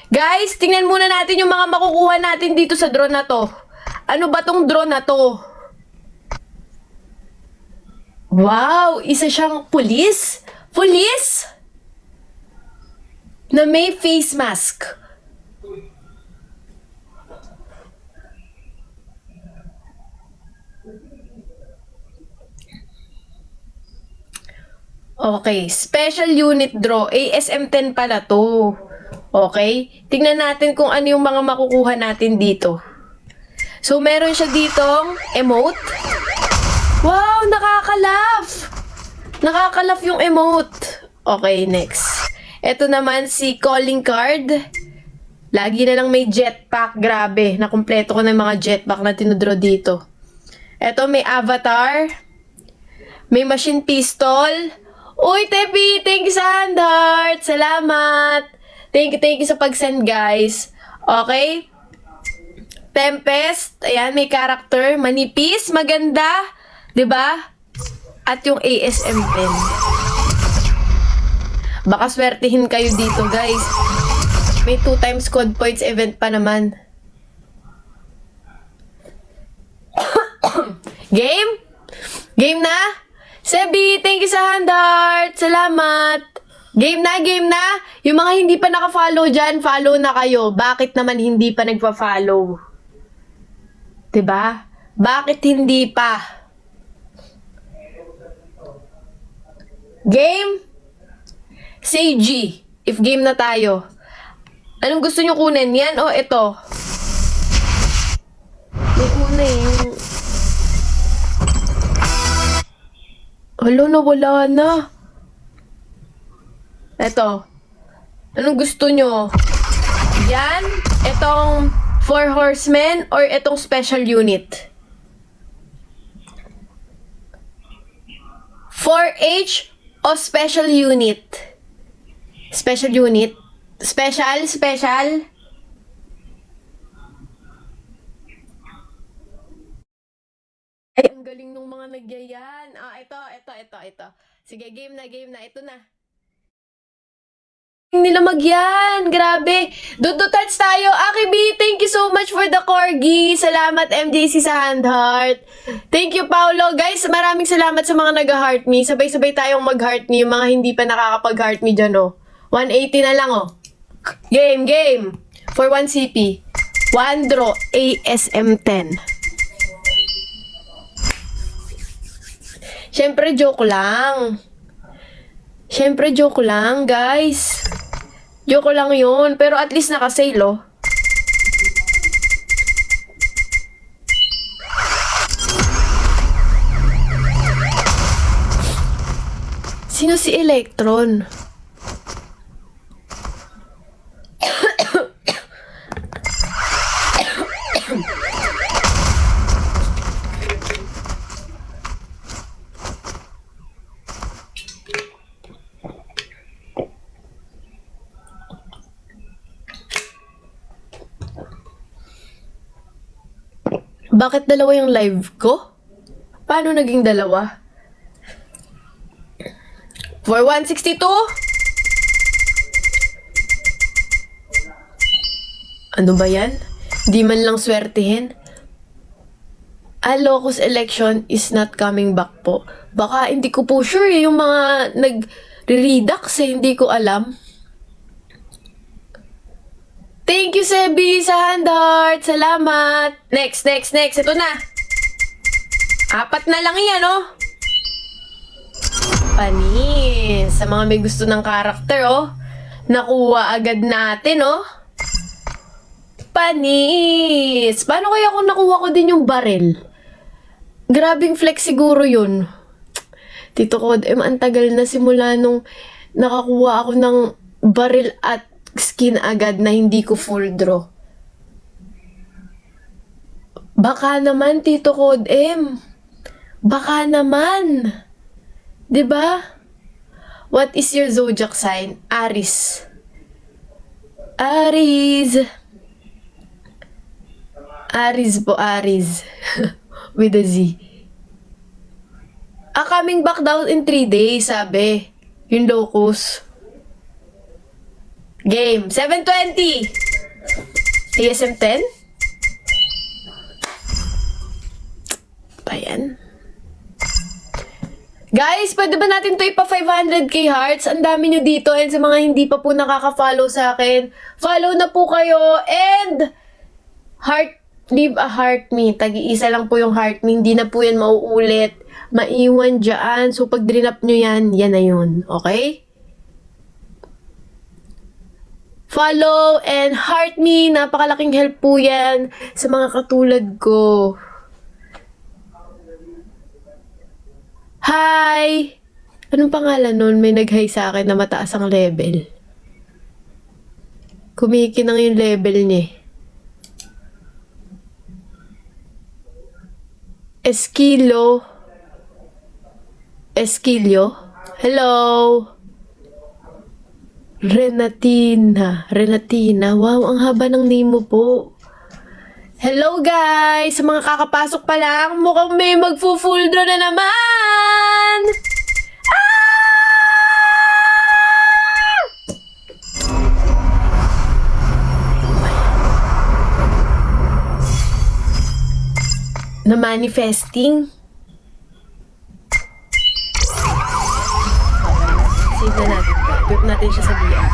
Guys, tingnan muna natin yung mga makukuha natin dito sa drone na to. Ano ba tong drone na to? Wow, isa siyang pulis? Pulis? Na may face mask. Okay, special unit draw. ASM-10 pala to. Okay? Tingnan natin kung ano yung mga makukuha natin dito. So, meron siya ditong emote. Wow, nakaka-laugh! Nakaka-laugh yung emote. Okay, next. Ito naman si calling card. Lagi na lang may jetpack. Grabe, nakumpleto ko na yung mga jetpack na tinudraw dito. Ito, may avatar. May machine pistol. Uy, Tepi, thank you sa hand heart. Salamat. Thank you sa pag-send, guys. Okay? Tempest, ayan, may character. Manipis, maganda. 'Di ba? At yung ASM pen. Baka swertihin kayo dito, guys. May 2 times code points event pa naman. Game? Game na? Sebi, thank you sa hand heart. Salamat. Game na, game na. Yung mga hindi pa naka-follow dyan, follow na kayo. Bakit naman hindi pa nagpa-follow? 'Di ba? Bakit hindi pa? Game? Say G. If game na tayo. Anong gusto nyo kunin? Yan o ito? May una yung... Hala, nawala na. Ito. Anong gusto nyo? Yan? Itong 4 horsemen or itong special unit? 4H o special unit? Special unit? Special? Ay, ang galing nung mga nagyayan. Ito. Sige, game na. Ito na. Nila magyan. Grabe. Dudutats tayo. Aki B, thank you so much for the corgi. Salamat, MJC sa hand heart. Thank you, Paolo. Guys, maraming salamat sa mga nag-heart me. Sabay-sabay tayong mag-heart me. Yung mga hindi pa nakakapag-heart me dyan, oh. 180 na lang, oh. Game. For 1 CP. 1 draw. ASM-10. Siyempre, joke lang, guys. Joke lang yun. Pero at least naka-sale, oh. Sino si Electron? Bakit dalawa yung live ko? Paano naging dalawa? For 162? Ano ba yan? Di man lang swertihin? Locus election is not coming back po. Baka hindi ko po sure yung mga nag-redux hindi ko alam. Thank you, Sebi, sa hand heart. Salamat. Next. Ito na. 4 na lang yan, oh. Panis. Sa mga may gusto ng karakter, oh. Nakuha agad natin, oh. Panis. Paano kaya kung nakuha ko din yung baril? Grabing flex siguro yun. Tito Code M, ang tagal na simula nung nakakuha ako ng baril at skin agad na hindi ko full draw. Baka naman, Tito Code M. Baka naman. 'Di ba? What is your zodiac sign? Aries. Aries po, Aries. With a Z. Coming back down in 3 days, sabi. Yung locus. Game. 720. ASM 10. Pa yan. Guys, pwede ba natin to ipa 500k hearts? Ang dami nyo dito, and sa mga hindi pa po nakaka-follow sa akin, follow na po kayo, and leave a heart me. Tagi-isa lang po yung heart me. Hindi na po yan mauulit. Maiwan dyan. So, pag drinap nyo yan, yan na yun. Okay? Follow and heart me. Napakalaking help po yan sa mga katulad ko. Hi! Anong pangalan nun? May nag-hi sa akin na mataas ang level. Kumikinang yung level niya. Esquilio? Hello? Renatina. Wow, ang haba ng name mo po. Hello guys! Sa mga kakapasok pa lang, mukhang may magfu-full draw na naman! Na manifesting. Save na natin. Group natin siya sa DR.